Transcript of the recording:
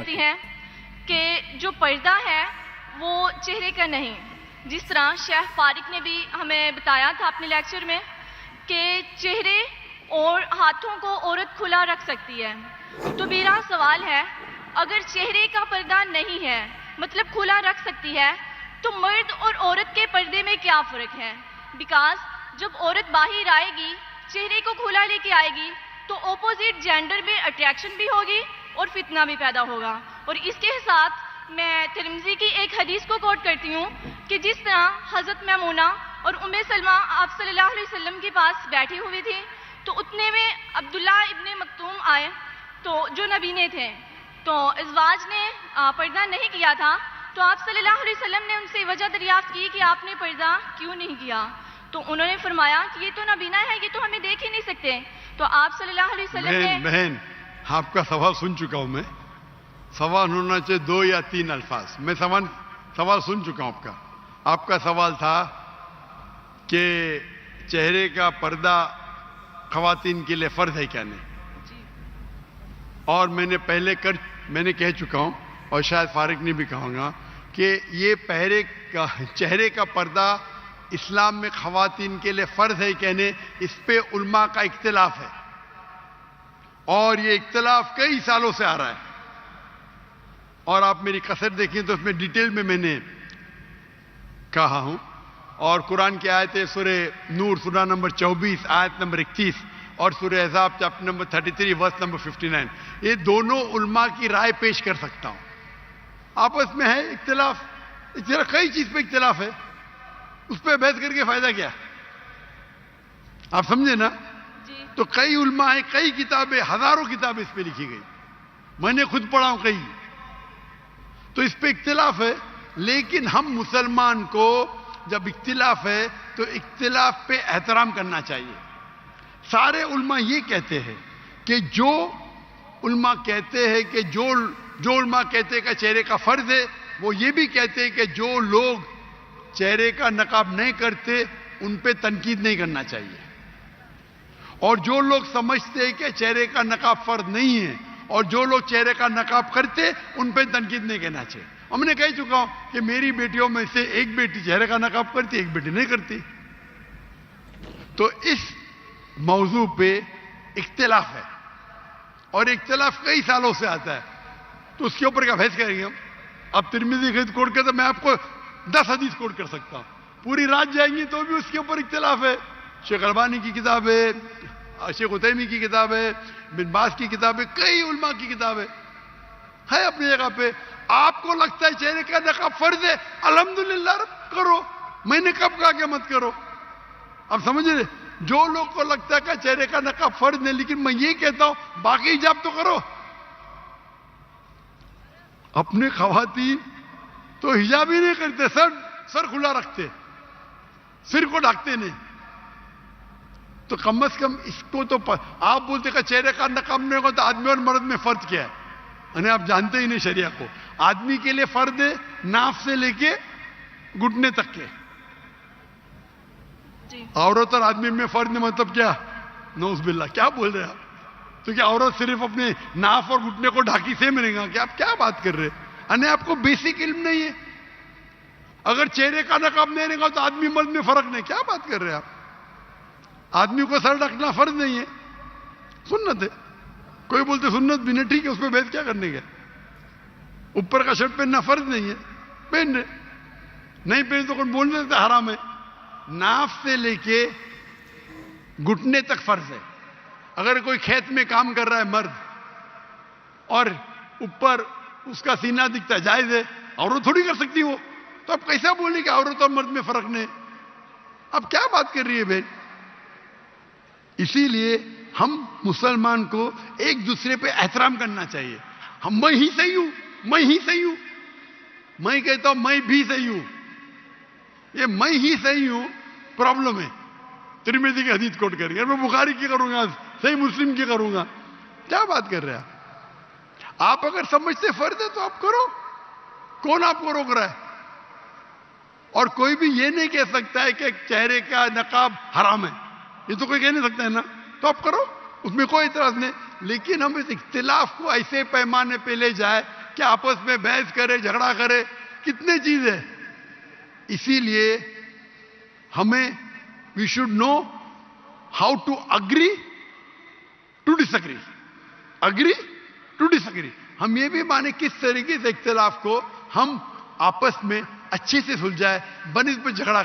کہتی ہیں کہ جو پردہ ہے وہ چہرے کا نہیں، جس طرح شیخ فارق نے بھی ہمیں بتایا تھا اپنے لیکچر میں کہ چہرے اور ہاتھوں کو عورت کھلا رکھ سکتی ہے. تو میرا سوال ہے، اگر چہرے کا پردہ نہیں ہے مطلب کھلا رکھ سکتی ہے، تو مرد اور عورت کے پردے میں کیا فرق ہے؟ بیکاز جب عورت باہر آئے گی، چہرے کو کھلا لے کے آئے گی، تو اپوزٹ جینڈر میں اٹریکشن بھی ہوگی اور فتنہ بھی پیدا ہوگا. اور اس کے ساتھ میں ترمذی کی ایک حدیث کو کوٹ کرتی ہوں کہ جس طرح حضرت میمونہ اور ام سلمہ آپ صلی اللہ علیہ وسلم کے پاس بیٹھی ہوئی تھی، تو اتنے میں عبداللہ ابن مکتوم آئے تو جو نبینے تھے، تو ازواج نے پردہ نہیں کیا تھا، تو آپ صلی اللہ علیہ وسلم نے ان سے وجہ دریافت کی کہ آپ نے پردہ کیوں نہیں کیا؟ تو انہوں نے فرمایا کہ یہ تو نابینا ہے، یہ تو ہمیں دیکھ ہی نہیں سکتے. تو آپ صلی اللہ علیہ وسلم نے بہن آپ کا سوال سن چکا ہوں میں. سوال ہونا چاہیے 2 یا 3 الفاظ. میں سوال سن چکا ہوں آپ کا. آپ کا سوال تھا کہ چہرے کا پردہ خواتین کے لیے فرض ہے کیا نہیں، اور میں نے کہہ چکا ہوں اور شاید فارق نے بھی کہوں گا کہ یہ چہرے کا پردہ اسلام میں خواتین کے لیے فرض ہے کہ نہیں، اس پہ علماء کا اختلاف ہے، اور یہ اختلاف کئی سالوں سے آ رہا ہے. اور آپ میری کثر دیکھیں تو اس میں ڈیٹیل میں نے کہا ہوں. اور قرآن کی آیتیں سورہ نور سورہ نمبر 24 آیت نمبر 31 اور سورہ احزاب چیپٹر نمبر 33 ورس نمبر 59، یہ دونوں علماء کی رائے پیش کر سکتا ہوں. آپس میں ہے اختلاف، کئی چیز پہ اختلاف ہے، اس پہ بحث کر کے فائدہ کیا؟ آپ سمجھے نا؟ تو کئی علماء ہیں، کئی کتابیں، ہزاروں کتابیں اس پہ لکھی گئی، میں نے خود پڑھا ہوں کئی. تو اس پہ اختلاف ہے، لیکن ہم مسلمان کو جب اختلاف ہے تو اختلاف پہ احترام کرنا چاہیے. سارے علماء یہ کہتے ہیں کہ جو علماء کہتے ہیں کہ جو علماء کہتے ہیں کہ چہرے کا فرض ہے، وہ یہ بھی کہتے ہیں کہ جو لوگ چہرے کا نقاب نہیں کرتے ان پہ تنقید نہیں کرنا چاہیے، اور جو لوگ سمجھتے ہیں کہ چہرے کا نقاب فرض نہیں ہے اور جو لوگ چہرے کا نقاب کرتے ان پہ تنقید نہیں کرنا چاہیے. ہم نے کہہ چکا ہوں کہ میری بیٹیوں میں سے ایک بیٹی چہرے کا نقاب کرتی، ایک بیٹی نہیں کرتی. تو اس موضوع پہ اختلاف ہے، اور اختلاف کئی سالوں سے آتا ہے، تو اس کے اوپر کیا بحث کریں گے ہم؟ اب ترمذی حدیث کوٹ کرتے میں آپ کو 10 حدیث کوٹ کر سکتا ہوں، پوری رات جائیں گی تو بھی اس کے اوپر اختلاف ہے. شیخ البانی کی کتاب ہے، شیخ عثیمین کی کتاب ہے، بن باز کی کتاب ہے، کئی علماء کی کتاب ہے اپنی جگہ پہ. آپ کو لگتا ہے چہرے کا نقاب فرض ہے، الحمدللہ کرو، میں نے کب کہا کہ مت کرو؟ اب سمجھ رہے؟ جو لوگ کو لگتا ہے کہ چہرے کا نقاب فرض نہیں، لیکن میں یہ کہتا ہوں باقی حجاب تو کرو. اپنے خواتین تو حجاب ہی نہیں کرتے، سر کھلا رکھتے، سر کو ڈھکتے نہیں. تو کم از کم اس کو تو آپ بولتے کہ چہرے کا نقاب نہیں ہوگا تو آدمی اور مرد میں فرق کیا ہے؟ یعنی آپ جانتے ہی نہیں شریعہ کو. آدمی کے لیے فرض ہے ناف سے لے کے گھٹنے تک کے، عورت اور آدمی میں فرق نہیں. مطلب کیا؟ نعوذ باللہ، کیا بول رہے ہیں آپ؟ تو کیا عورت صرف اپنے ناف اور گھٹنے کو ڈھاکی سے ملے گا؟ کیا آپ کیا بات کر رہے ہیں؟ یعنی آپ کو بیسک علم نہیں ہے. اگر چہرے کا نقاب نہیں رہے گا تو آدمی مرد میں فرق نہیں، کیا بات کر رہے ہیں آپ؟ آدمی کو سر ڈھکنا فرض نہیں ہے، سنت ہے. کوئی بولتے سنت بھی نہیں، ٹھیک ہے، اس پہ بحث کیا کرنے کا؟ اوپر کا شرٹ پہننا فرض نہیں ہے، پہن رہے، نہیں پہن تو کوئی بولنے سے حرام ہے. ناف سے لے کے گھٹنے تک فرض ہے. اگر کوئی کھیت میں کام کر رہا ہے مرد اور اوپر اس کا سینہ دکھتا ہے، جائز ہے، عورت تھوڑی کر سکتی وہ. تو اب کیسا بولیں کہ عورت اور مرد میں فرق نہیں؟ اب کیا بات کر رہی ہے بہن؟ اسی لیے ہم مسلمان کو ایک دوسرے پہ احترام کرنا چاہیے. میں ہی صحیح ہوں، میں ہی صحیح ہوں، میں کہتا ہوں میں بھی صحیح ہوں. یہ میں ہی صحیح ہوں پرابلم ہے. ترمذی کی حدیث کوٹ کر کے میں بخاری کی کروں گا، صحیح مسلم کی کروں گا. کیا بات کر رہے ہیں آپ؟ اگر سمجھتے فرض ہے تو آپ کرو، کون آپ کو روک رہا ہے؟ اور کوئی بھی یہ نہیں کہہ سکتا ہے کہ چہرے کا نقاب حرام ہے، یہ تو کوئی کہہ نہیں سکتا ہے نا. تو آپ کرو، اس میں کوئی اعتراض نہیں. لیکن ہم اس اختلاف کو ایسے پیمانے پہ لے جائے کہ آپس میں بحث کرے, جھگڑا کرے, کتنے چیز ہے. اسی لیے ہمیں we should know how to agree to disagree, agree to disagree. ہم یہ بھی مانے کس طریقے سے اختلاف کو ہم آپس میں اچھے سے سلجھائے بنسبت جھگڑا